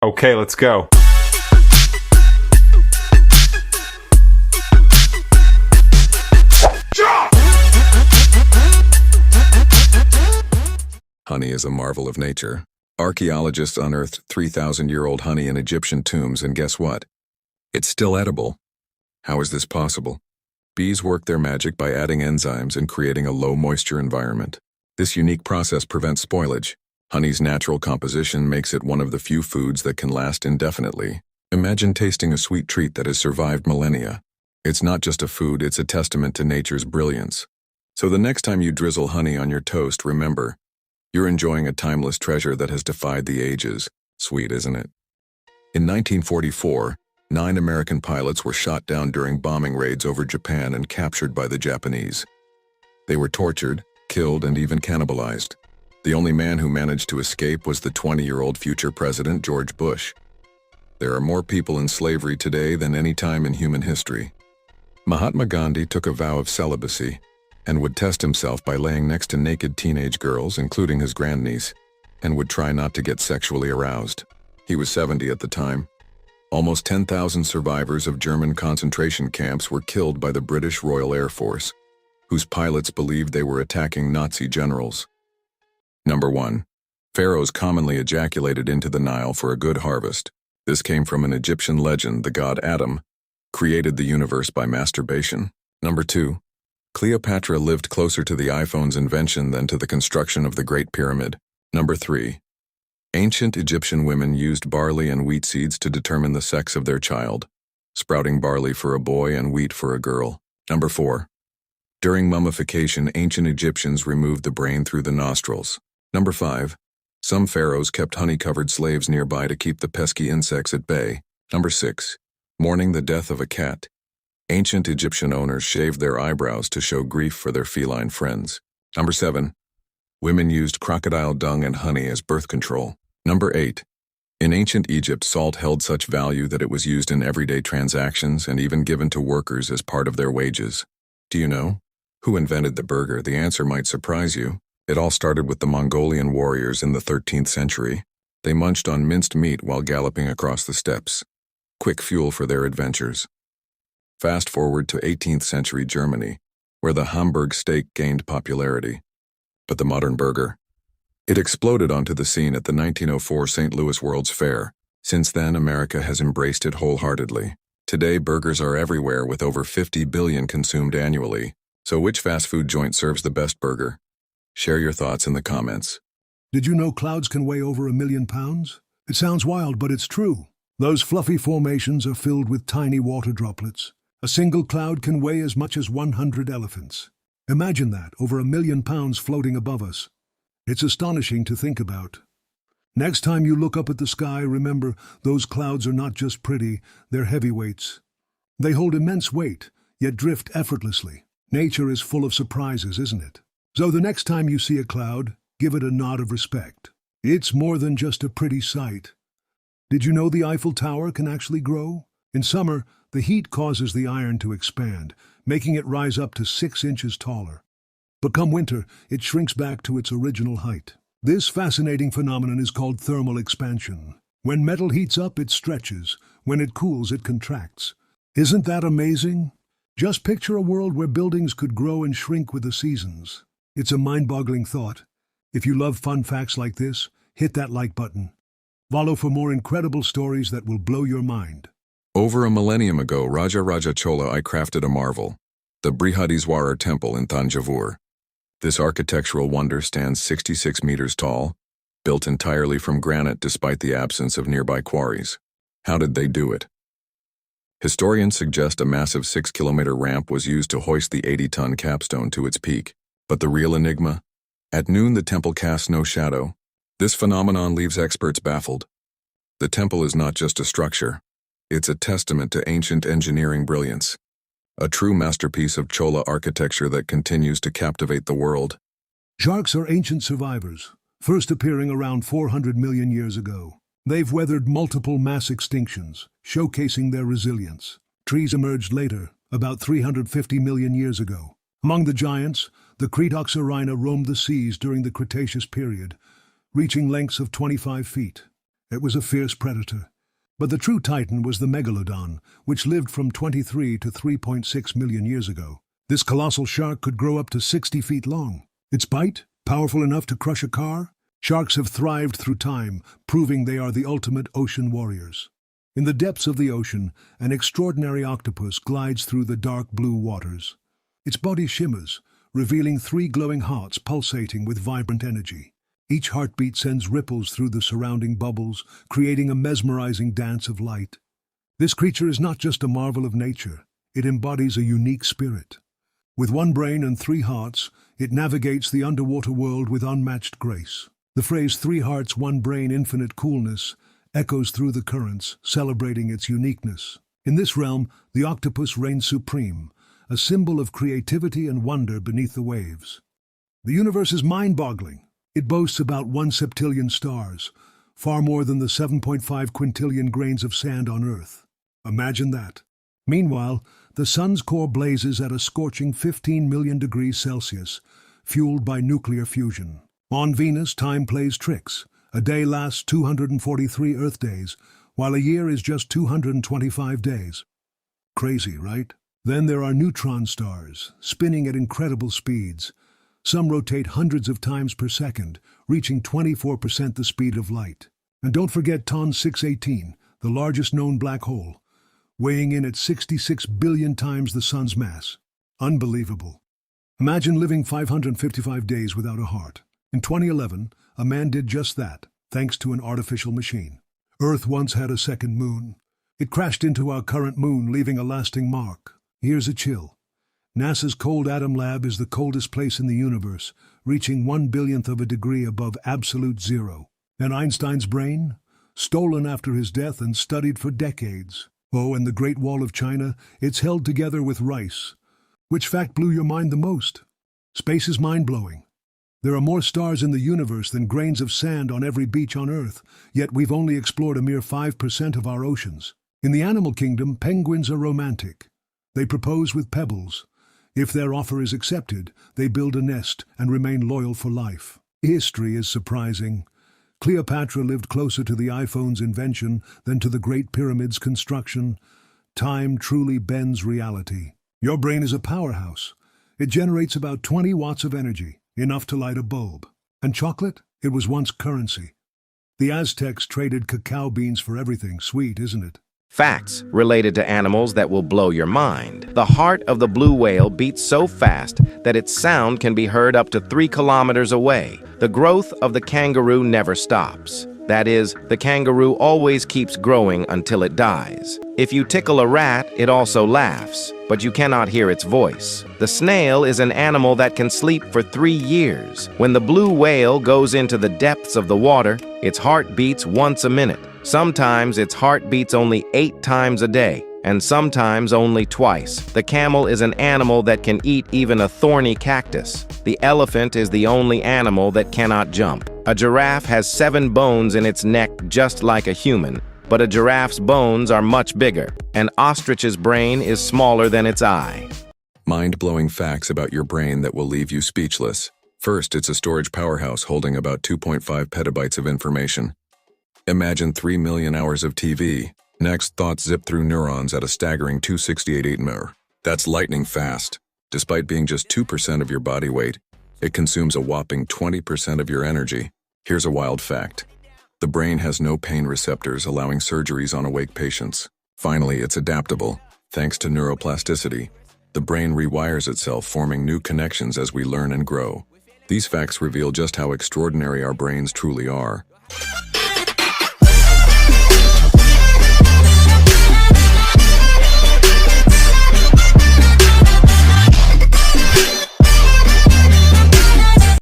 Okay, let's go. Honey is a marvel of nature. Archaeologists unearthed 3,000-year-old honey in Egyptian tombs, and guess what? It's still edible. How is this possible? Bees work their magic by adding enzymes and creating a low-moisture environment. This unique process prevents spoilage. Honey's natural composition makes it one of the few foods that can last indefinitely. Imagine tasting a sweet treat that has survived millennia. It's not just a food, it's a testament to nature's brilliance. So the next time you drizzle honey on your toast, remember, you're enjoying a timeless treasure that has defied the ages. Sweet, isn't it? In 1944, 9 American pilots were shot down during bombing raids over Japan and captured by the Japanese. They were tortured, killed, and even cannibalized. The only man who managed to escape was the 20-year-old future president, George Bush. There are more people in slavery today than any time in human history. Mahatma Gandhi took a vow of celibacy and would test himself by laying next to naked teenage girls, including his grandniece, and would try not to get sexually aroused. He was 70 at the time. Almost 10,000 survivors of German concentration camps were killed by the British Royal Air Force, whose pilots believed they were attacking Nazi generals. Number 1. Pharaohs commonly ejaculated into the Nile for a good harvest. This came from an Egyptian legend. The god Adam created the universe by masturbation. Number 2. Cleopatra lived closer to the iPhone's invention than to the construction of the Great Pyramid. Number 3. Ancient Egyptian women used barley and wheat seeds to determine the sex of their child, sprouting barley for a boy and wheat for a girl. Number 4. During mummification, ancient Egyptians removed the brain through the nostrils. Number 5. Some pharaohs kept honey-covered slaves nearby to keep the pesky insects at bay. Number 6. Mourning the death of a cat. Ancient Egyptian owners shaved their eyebrows to show grief for their feline friends. Number 7. Women used crocodile dung and honey as birth control. Number 8. In ancient Egypt, salt held such value that it was used in everyday transactions and even given to workers as part of their wages. Do you know who invented the burger? The answer might surprise you. It all started with the Mongolian warriors in the 13th century. They munched on minced meat while galloping across the steppes. Quick fuel for their adventures. Fast forward to 18th century Germany, where the Hamburg steak gained popularity. But the modern burger? It exploded onto the scene at the 1904 St. Louis World's Fair. Since then, America has embraced it wholeheartedly. Today, burgers are everywhere with over 50 billion consumed annually. So which fast food joint serves the best burger? Share your thoughts in the comments. Did you know clouds can weigh over 1,000,000 pounds? It sounds wild, but it's true. Those fluffy formations are filled with tiny water droplets. A single cloud can weigh as much as 100 elephants. Imagine that, over 1,000,000 pounds floating above us. It's astonishing to think about. Next time you look up at the sky, remember, those clouds are not just pretty, they're heavyweights. They hold immense weight, yet drift effortlessly. Nature is full of surprises, isn't it? So the next time you see a cloud, give it a nod of respect. It's more than just a pretty sight. Did you know the Eiffel Tower can actually grow? In summer, the heat causes the iron to expand, making it rise up to 6 inches taller. But come winter, it shrinks back to its original height. This fascinating phenomenon is called thermal expansion. When metal heats up, it stretches. When it cools, it contracts. Isn't that amazing? Just picture a world where buildings could grow and shrink with the seasons. It's a mind-boggling thought. If you love fun facts like this, hit that like button. Follow for more incredible stories that will blow your mind. Over a millennium ago, Raja Chola I crafted a marvel, the Brihadiswarar Temple in Thanjavur. This architectural wonder stands 66 meters tall, built entirely from granite despite the absence of nearby quarries. How did they do it? Historians suggest a massive 6-kilometer ramp was used to hoist the 80-ton capstone to its peak. But the real enigma? At noon, the temple casts no shadow. This phenomenon leaves experts baffled. The temple is not just a structure. It's a testament to ancient engineering brilliance. A true masterpiece of Chola architecture that continues to captivate the world. Sharks are ancient survivors, first appearing around 400 million years ago. They've weathered multiple mass extinctions, showcasing their resilience. Trees emerged later, about 350 million years ago. Among the giants, the Cretoxorhina roamed the seas during the Cretaceous period, reaching lengths of 25 feet. It was a fierce predator. But the true titan was the megalodon, which lived from 23 to 3.6 million years ago. This colossal shark could grow up to 60 feet long. Its bite, powerful enough to crush a car? Sharks have thrived through time, proving they are the ultimate ocean warriors. In the depths of the ocean, an extraordinary octopus glides through the dark blue waters. Its body shimmers, revealing 3 glowing hearts pulsating with vibrant energy. Each heartbeat sends ripples through the surrounding bubbles, creating a mesmerizing dance of light. This creature is not just a marvel of nature, it embodies a unique spirit. With 1 brain and 3 hearts, it navigates the underwater world with unmatched grace. The phrase 3 hearts, 1 brain, infinite coolness echoes through the currents, celebrating its uniqueness. In this realm, the octopus reigns supreme, a symbol of creativity and wonder beneath the waves. The universe is mind-boggling. It boasts about 1 septillion stars, far more than the 7.5 quintillion grains of sand on Earth. Imagine that. Meanwhile, the sun's core blazes at a scorching 15 million degrees Celsius, fueled by nuclear fusion. On Venus, time plays tricks. A day lasts 243 Earth days, while a year is just 225 days. Crazy, right? Then there are neutron stars, spinning at incredible speeds. Some rotate hundreds of times per second, reaching 24% the speed of light. And don't forget TON 618, the largest known black hole, weighing in at 66 billion times the sun's mass. Unbelievable. Imagine living 555 days without a heart. In 2011, a man did just that, thanks to an artificial machine. Earth once had a second moon. It crashed into our current moon, leaving a lasting mark. Here's a chill. NASA's Cold Atom Lab is the coldest place in the universe, reaching 1/1000th of a degree above absolute zero. And Einstein's brain? Stolen after his death and studied for decades. Oh, and the Great Wall of China, it's held together with rice. Which fact blew your mind the most? Space is mind-blowing. There are more stars in the universe than grains of sand on every beach on Earth, yet we've only explored a mere 5% of our oceans. In the animal kingdom, penguins are romantic. They propose with pebbles. If their offer is accepted, they build a nest and remain loyal for life. History is surprising. Cleopatra lived closer to the iPhone's invention than to the Great Pyramid's construction. Time truly bends reality. Your brain is a powerhouse. It generates about 20 watts of energy, enough to light a bulb. And chocolate? It was once currency. The Aztecs traded cacao beans for everything. Sweet, isn't it? Facts related to animals that will blow your mind. The heart of the blue whale beats so fast that its sound can be heard up to 3 kilometers away. The growth of the kangaroo never stops. That is, the kangaroo always keeps growing until it dies. If you tickle a rat, it also laughs, but you cannot hear its voice. The snail is an animal that can sleep for 3 years. When the blue whale goes into the depths of the water, its heart beats once a minute. Sometimes its heart beats only 8 times a day, and sometimes only twice. The camel is an animal that can eat even a thorny cactus. The elephant is the only animal that cannot jump. A giraffe has 7 bones in its neck just like a human, but a giraffe's bones are much bigger. An ostrich's brain is smaller than its eye. Mind-blowing facts about your brain that will leave you speechless. First, it's a storage powerhouse holding about 2.5 petabytes of information. Imagine 3 million hours of TV. Next, thoughts zip through neurons at a staggering 268 atmr. That's lightning fast. Despite being just 2% of your body weight, it consumes a whopping 20% of your energy. Here's a wild fact. The brain has no pain receptors, allowing surgeries on awake patients. Finally, it's adaptable. Thanks to neuroplasticity, the brain rewires itself, forming new connections as we learn and grow. These facts reveal just how extraordinary our brains truly are.